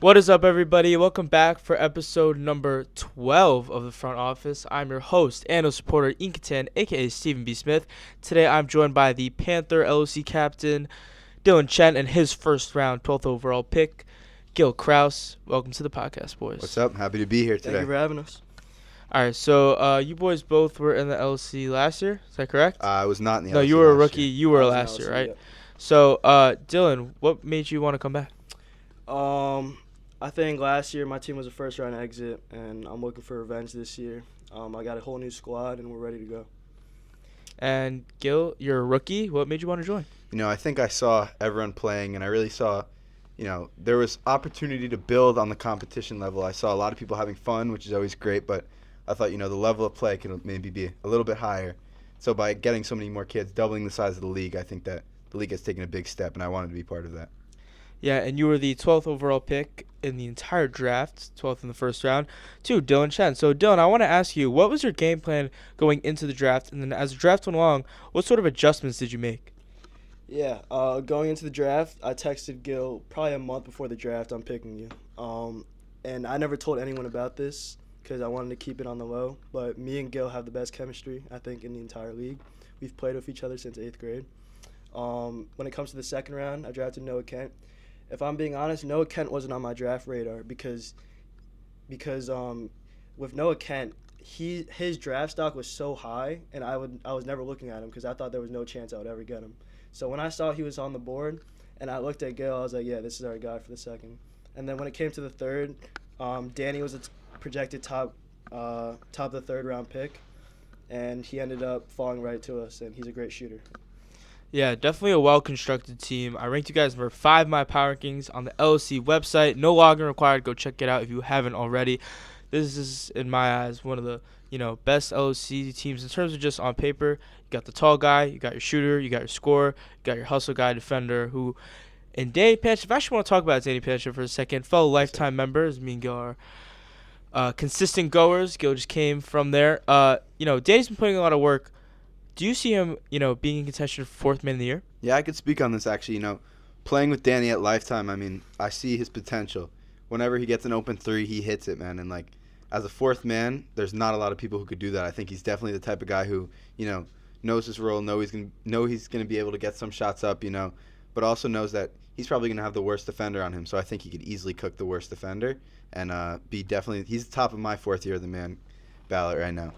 What is up, everybody? Welcome back for episode number 12 of the Front Office. I'm your host and supporter, Inkatan, aka Stephen B. Smith. Today, I'm joined by the Panther LOC captain, Chen, and his first round 12th overall pick, Krausz. Welcome to the podcast, What's boys. up? Happy to be here Thank you today. for having us. All right, so you boys both were in the LOC last year. Is that correct? I was not in the No, LC you were a last rookie. year. You were I was in last year, LSU, right? yep. So, Dylan, what made you want to come back? I think last year my team was a first round exit, and I'm looking for revenge this year. I got a whole new squad, and we're ready to go. And Gil, you're a rookie. What made you want to join? I think I saw everyone playing, and I really saw, there was opportunity to build on the competition level. I saw a lot of people having fun, which is always great, but I thought, the level of play could maybe be a little bit higher. So by getting so many more kids, doubling the size of the league, I think that the league has taken a big step, and I wanted to be part of that. Yeah, and you were the 12th overall pick in the entire draft, 12th in the first round, to Chen. So, Dylan, I want to ask you, what was your game plan going into the draft? And then as the draft went along, what sort of adjustments did you make? Yeah, going into the draft, I texted Gil probably a month before the draft, I'm picking you. And I never told anyone about this because I wanted to keep it on the low. But me and Gil have the best chemistry, I think, in the entire league. We've played with each other since 8th grade. When it comes to the second round, I drafted Noah Kent. If I'm being honest, Noah Kent wasn't on my draft radar because with Noah Kent, his draft stock was so high, and I was never looking at him because I thought there was no chance I would ever get him. So when I saw he was on the board, and I looked at Gil, I was like, yeah, this is our guy for the second. And then when it came to the third, Danny was a projected top of the third round pick, and he ended up falling right to us, and he's a great shooter. Yeah, definitely a well-constructed team. I ranked you guys number 5 in my power rankings on the LOC website. No login required. Go check it out if you haven't already. This is, in my eyes, one of the best LOC teams in terms of just on paper. You got the tall guy, you got your shooter, you got your scorer, you got your hustle guy, defender, who, and Danny Panchip, I actually want to talk about Danny Panchip for a second. Fellow lifetime members, me and Gil are consistent goers. Gil just came from there. Danny's been putting a lot of work. Do you see him, being in contention for 4th man of the year? Yeah, I could speak on this actually. Playing with Danny at Lifetime, I see his potential. Whenever he gets an open three, he hits it, man. And as a 4th man, there's not a lot of people who could do that. I think he's definitely the type of guy who, knows his role, he's gonna be able to get some shots up, but also knows that he's probably gonna have the worst defender on him. So I think he could easily cook the worst defender and he's the top of my 4th year of the man ballot right now.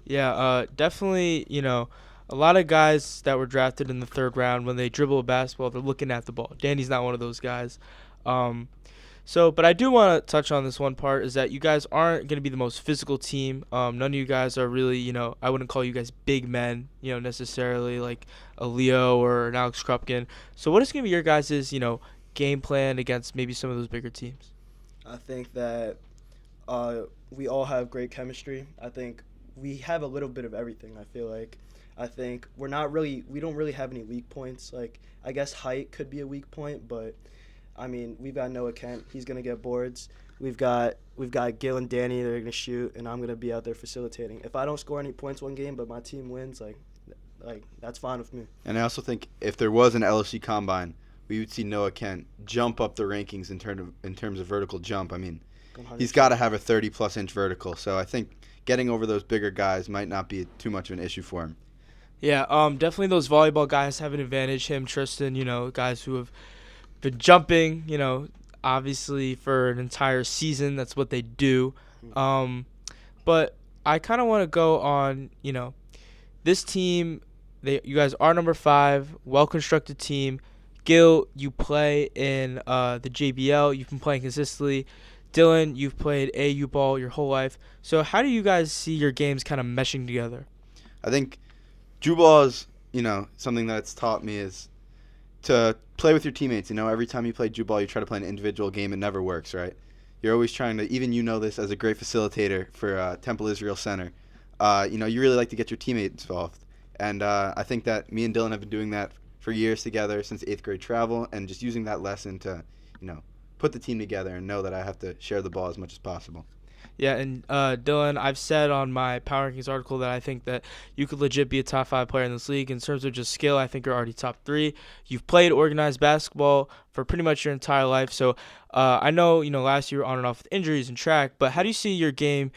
Yeah, definitely, a lot of guys that were drafted in the 3rd round, when they dribble a basketball, they're looking at the ball. Danny's not one of those guys. But I do want to touch on this one part, is that you guys aren't going to be the most physical team. None of you guys are really, I wouldn't call you guys big men, necessarily like a Leo or an Alex Krupkin. So what is going to be your guys' game plan against maybe some of those bigger teams? I think that we all have great chemistry. I think we have a little bit of everything. I think we don't really have any weak points. Like, I guess height could be a weak point, but we've got Noah Kent. He's gonna get boards. We've got Gil and Danny. They're gonna shoot, and I'm gonna be out there facilitating. If I don't score any points one game, but my team wins, like that's fine with me. And I also think if there was an LSU combine, we would see Noah Kent jump up the rankings in terms of vertical jump. 100%. He's got to have a 30-plus inch vertical. So I think getting over those bigger guys might not be too much of an issue for him. Yeah, definitely those volleyball guys have an advantage. Him, Tristan, guys who have been jumping, obviously for an entire season. That's what they do. But I kind of want to go on, this team. You guys are number 5, well-constructed team. Gil, you play in the JBL. You've been playing consistently. Dylan, you've played AU ball your whole life. So how do you guys see your games kind of meshing together? I think Drew is, something that's taught me is to play with your teammates. Every time you play Drew ball, you try to play an individual game. It never works, right? You're always trying to, even this as a great facilitator for Temple Israel Center. You really like to get your teammates involved. And I think that me and Dylan have been doing that for years together since 8th grade travel, and just using that lesson to, put the team together and know that I have to share the ball as much as possible. Yeah, and Dylan, I've said on my Power Rankings article that I think that you could legit be a top 5 player in this league. In terms of just skill, I think you're already top 3. You've played organized basketball for pretty much your entire life. So I know, last year you were on and off with injuries and track, but how do you see your game,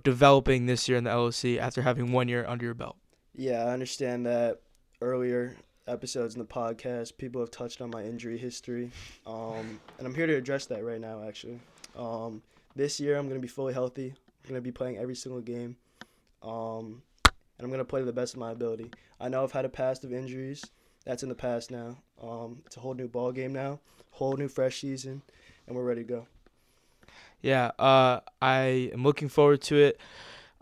developing this year in the LOC after having 1 year under your belt? Yeah, I understand that earlier episodes in the podcast, people have touched on my injury history, and I'm here to address that right now, actually. This year, I'm going to be fully healthy. I'm going to be playing every single game, and I'm going to play to the best of my ability. I know I've had a past of injuries. That's in the past now. It's a whole new ball game now, whole new fresh season, and we're ready to go. Yeah, I am looking forward to it.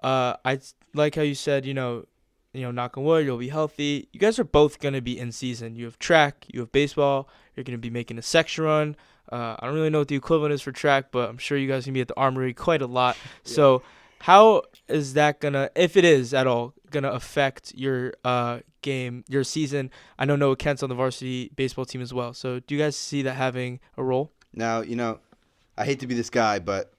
I like how you said, knock on wood, you'll be healthy. You guys are both going to be in season. You have track, you have baseball. You're going to be making a section run. I don't really know what the equivalent is for track, but I'm sure you guys are going to be at the Armory quite a lot. Yeah. So how is that going to, if it is at all, going to affect your game, your season? I know Noah Kent's on the varsity baseball team as well. So do you guys see that having a role? Now, I hate to be this guy, but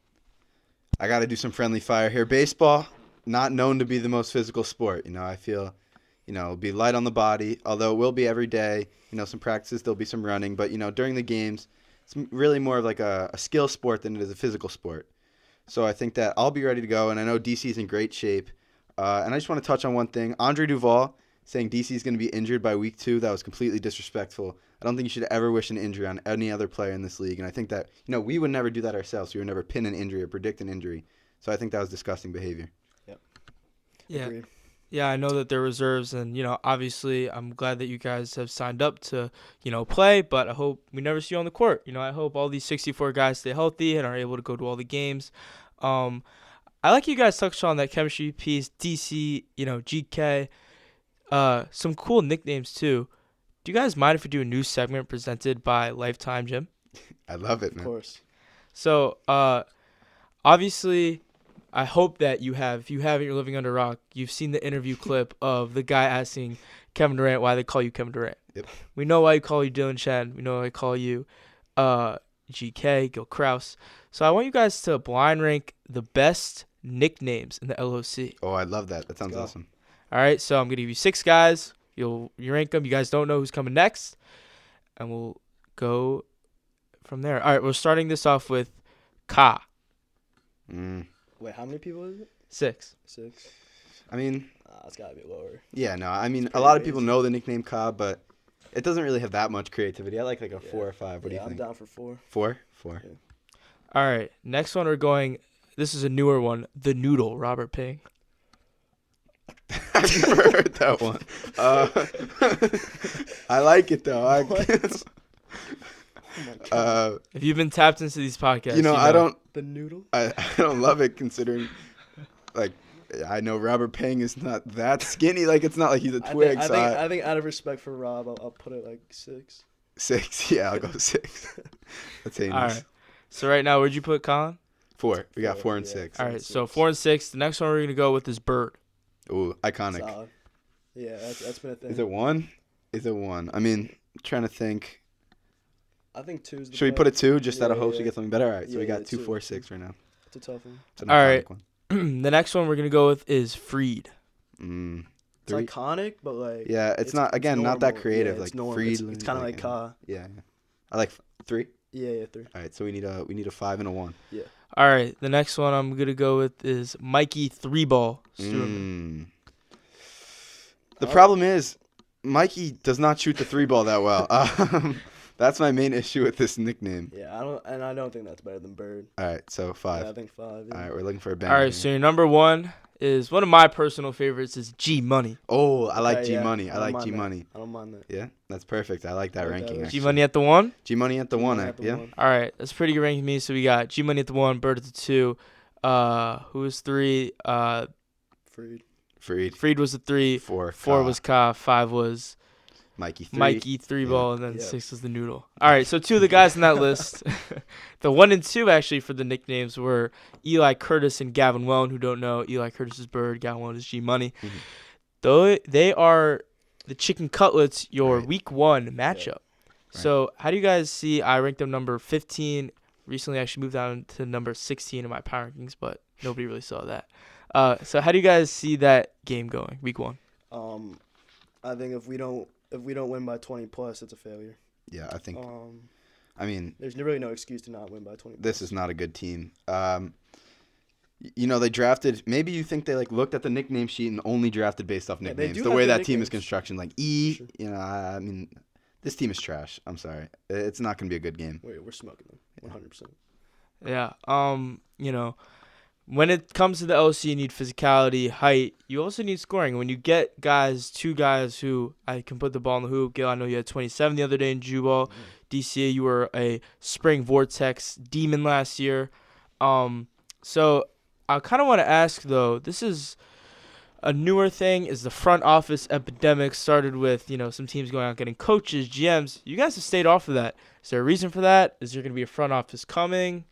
I got to do some friendly fire here. Baseball, not known to be the most physical sport. I feel, it'll be light on the body, although it will be every day. Some practices, there'll be some running. But, during the games, it's really more of like a skill sport than it is a physical sport. So I think that I'll be ready to go, and I know DC's in great shape. And I just want to touch on one thing. Andre Duval saying DC is going to be injured by week 2, that was completely disrespectful. I don't think you should ever wish an injury on any other player in this league. And I think that, we would never do that ourselves. We would never pin an injury or predict an injury. So I think that was disgusting behavior. Yeah. Agreed. Yeah, I know that they're reserves, and, obviously I'm glad that you guys have signed up to, play, but I hope we never see you on the court. I hope all these 64 guys stay healthy and are able to go to all the games. I like you guys touched on that chemistry piece, DC, GK, some cool nicknames too. Do you guys mind if we do a new segment presented by Lifetime Gym? I love it, man. Of course. So, obviously, I hope that you have. If you haven't, you're living under a rock. You've seen the interview clip of the guy asking Kevin Durant why they call you Kevin Durant. Yep. We know why you call you Dylan Chen. We know why I call you GK, Gil Krausz. So I want you guys to blind rank the best nicknames in the LOC. Oh, I love that. That sounds go. awesome. All right, so I'm going to give you 6 guys. You rank them. You guys don't know who's coming next. And we'll go from there. All right, we're starting this off with Ka. Wait, how many people is it? 6. 6. I mean, It's got to be lower. yeah, no. I mean, a pretty lot of people basic. know the nickname Cobb, but it doesn't really have that much creativity. I like a Yeah. 4 or 5. What do you think? I'm down for 4. 4? 4. Yeah. All right, next one we're going. This is a newer one. The Noodle, Robert Ping. I've never heard that one. I like it though. What? Oh my God. If you've been tapped into these podcasts, The noodle? I don't love it considering, like, I know Robert Pang is not that skinny. Like, it's not like he's a twig. I think out of respect for Rob, I'll put it like 6. 6. Yeah, I'll go 6. That's heinous. All right. So right now, where'd you put Colin? 4. We got 4 and Yeah. 6. All right, so 4 and 6. The next one we're gonna go with is Bird. Ooh, iconic. Solid. Yeah, that's been a thing. Is it 1? Is it 1? I mean, I'm trying to think. I think 2 is the Should we best. put it 2 just out of Yeah, hopes yeah. we get something better? All right, so we Yeah, got 2, 2. 4, 6 right now. It's a tough one. It's an All iconic right. one. The next one we're gonna go with is Freed. Mm, It's 3. iconic, but like Yeah, it's not, again, not that normal. creative. Yeah, like it's normal. Freed. It's kind of like Ka. Yeah. I like 3. Yeah, 3. All right, so we need a 5 and a 1. All right, the next one I'm gonna go with is Mikey 3-Ball. The problem is, Mikey does not shoot the 3-ball that well. That's my main issue with this nickname. Yeah, I don't think that's better than Bird. All right, so 5. Yeah, I think 5. Yeah. All right, we're looking for a All bang. right, so your number 1 is one of my personal favorites is G Money. Oh, I like Okay, G yeah. Money. I don't like mind G that. Money. I don't mind that. Yeah, that's perfect. I like that I like ranking. that. actually. G Money at the 1. G Money at the 1. At the Yeah. 1. All right, that's pretty good ranking to me. So we got G Money at the 1, Bird at the 2. Who was 3? Freed. Freed. was the 3. 4. 4 was Ka. 5 was Mikey 3. Mikey 3-Ball, and then Yeah. 6 was the Noodle. All right, so 2 of the guys on that list, the 1 and 2 actually for the nicknames were Eli Curtis and Gavin Wellen. Who don't know, Eli Curtis is Bird, Gavin Wellen is G Money. Mhm. Though they are the Chicken Cutlets, your Right. week 1 matchup. So how do you guys see? I ranked them number 15, recently actually moved down to number 16 in my power rankings, but nobody really saw that. So how do you guys see that game going, week 1? I think if we don't win by 20 plus, it's a failure. Yeah, I think. I mean, there's really no excuse to not win by 20. This is not a good team. They drafted. Maybe you think they looked at the nickname sheet and only drafted based off nicknames. The way that team is construction, Sure. I mean, this team is trash. I'm sorry, it's not gonna be a good game. Wait, we're smoking them 100%. Yeah. When it comes to the LC, you need physicality, height. You also need scoring. When you get two guys who I can put the ball in the hoop. Gil, I know you had 27 the other day in Jubal. Mm-hmm. DCA, you were a spring vortex demon last year. So I kind of want to ask, though, this is a newer thing. Is the front office epidemic started with, some teams going out getting coaches, GMs. You guys have stayed off of that. Is there a reason for that? Is there going to be a front office coming?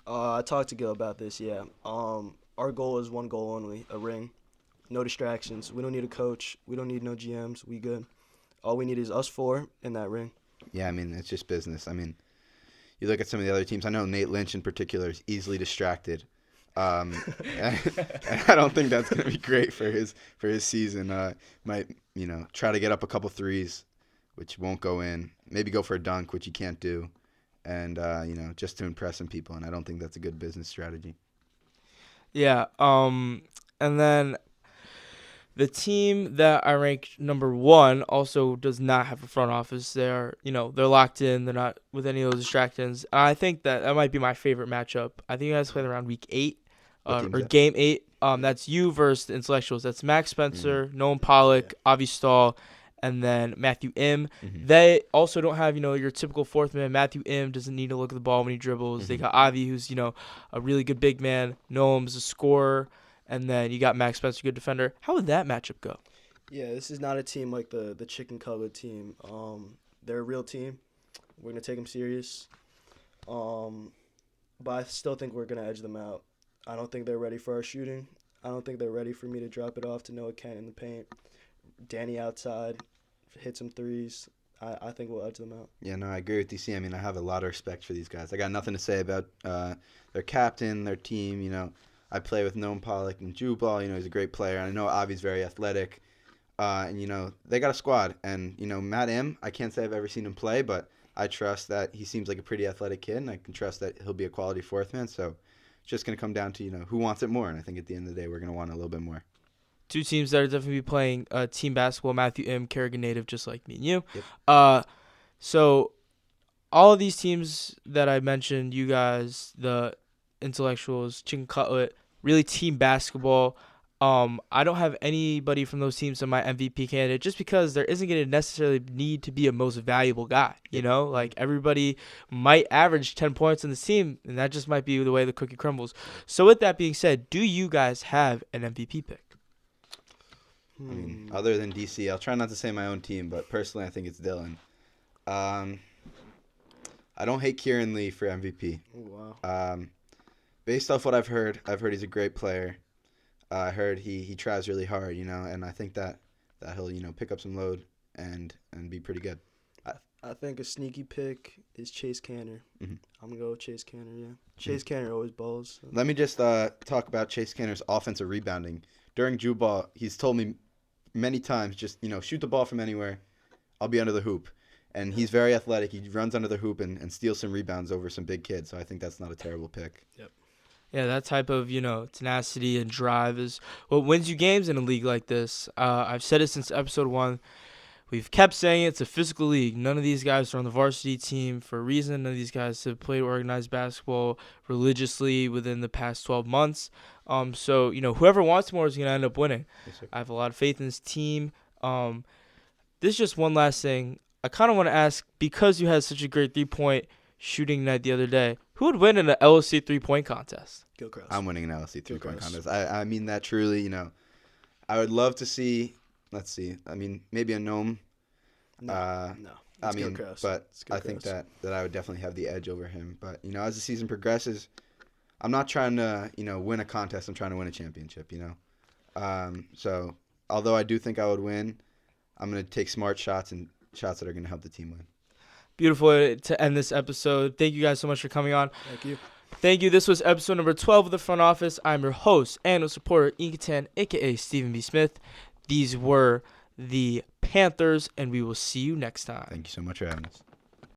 I talked to Gil about this, yeah. Our goal is one goal only, a ring. No distractions. We don't need a coach. We don't need no GMs. We good. All we need is us 4 in that ring. Yeah, I mean, it's just business. I mean, you look at some of the other teams. I know Nate Lynch in particular is easily distracted. And I don't think that's going to be great for his season. Might, try to get up a couple threes, which won't go in. Maybe go for a dunk, which you can't do. And, just to impress some people. And I don't think that's a good business strategy. Yeah. And then the team that I ranked number 1 also does not have a front office. They're locked in. They're not with any of those distractions. I think that might be my favorite matchup. I think you guys played around week 8 or game 8. That's you versus the intellectuals. That's Max Spencer, Noam Pollock, Avi Stahl, and then Matthew M. Mm-hmm. They also don't have, your typical 4th man. Matthew M doesn't need to look at the ball when he dribbles. Mm-hmm. They got Avi, who's, a really good big man. Noam's a scorer. And then you got Max Spencer, good defender. How would that matchup go? Yeah, this is not a team like the chicken cutlet team. They're a real team. We're going to take them serious. But I still think we're going to edge them out. I don't think they're ready for our shooting. I don't think they're ready for me to drop it off to Noah Kent in the paint. Danny outside, hit some threes. I think we'll edge them out. Yeah, no, I agree with DC. I mean, I have a lot of respect for these guys. I got nothing to say about their captain, their team. I play with Noam Pollock and Jubal. He's a great player. And I know Avi's very athletic. And, they got a squad. And, Matt M., I can't say I've ever seen him play, but I trust that he seems like a pretty athletic kid, and I can trust that he'll be a quality 4th man. So it's just going to come down to, who wants it more. And I think at the end of the day, we're going to want a little bit more. 2 teams that are definitely playing team basketball. Matthew M., Kerrigan native, just like me and you. Yep. So all of these teams that I mentioned, you guys, the intellectuals, chicken cutlet, really team basketball. I don't have anybody from those teams on my MVP candidate just because there isn't going to necessarily need to be a most valuable guy. Everybody might average 10 points on the team, and that just might be the way the cookie crumbles. So with that being said, do you guys have an MVP pick? I mean, other than DC, I'll try not to say my own team, but personally I think it's Dylan. I don't hate Kieran Lee for MVP. Oh, wow. Based off what I've heard he's a great player. I heard he tries really hard, and I think that he'll, pick up some load and be pretty good. I think a sneaky pick is Chase Canner. Mm-hmm. I'm going to go with Chase Canner, yeah. Chase Canner always balls. So. Let me just talk about Chase Canner's offensive rebounding. During Jubal, he's told me many times, just, shoot the ball from anywhere. I'll be under the hoop. And he's very athletic. He runs under the hoop and steals some rebounds over some big kids. So I think that's not a terrible pick. Yep. Yeah, that type of, tenacity and drive is what wins you games in a league like this. I've said it since episode 1. We've kept saying it's a physical league. None of these guys are on the varsity team for a reason. None of these guys have played organized basketball religiously within the past 12 months. So, whoever wants more is going to end up winning. Yes, sir. I have a lot of faith in this team. This is just one last thing. I kind of want to ask, because you had such a great 3-point shooting night the other day, who would win in an LSC 3-point contest? Gil Krausz. I'm winning an LSC 3-point Krausz. contest. I mean that truly, I would love to see, let's see, maybe a gnome. No. I mean, Gil Krausz. but It's Gil I think Krausz. that I would definitely have the edge over him. But, as the season progresses, I'm not trying to, win a contest. I'm trying to win a championship, So, although I do think I would win, I'm going to take smart shots and shots that are going to help the team win. beautiful way to end this episode. Thank you guys so much for coming on. Thank you. Thank you. This was episode number 12 of The Front Office. I'm your host and supporter, Inkatan, a.k.a. Stephen B. Smith. These were the Panthers, and we will see you next time. Thank you so much for having us.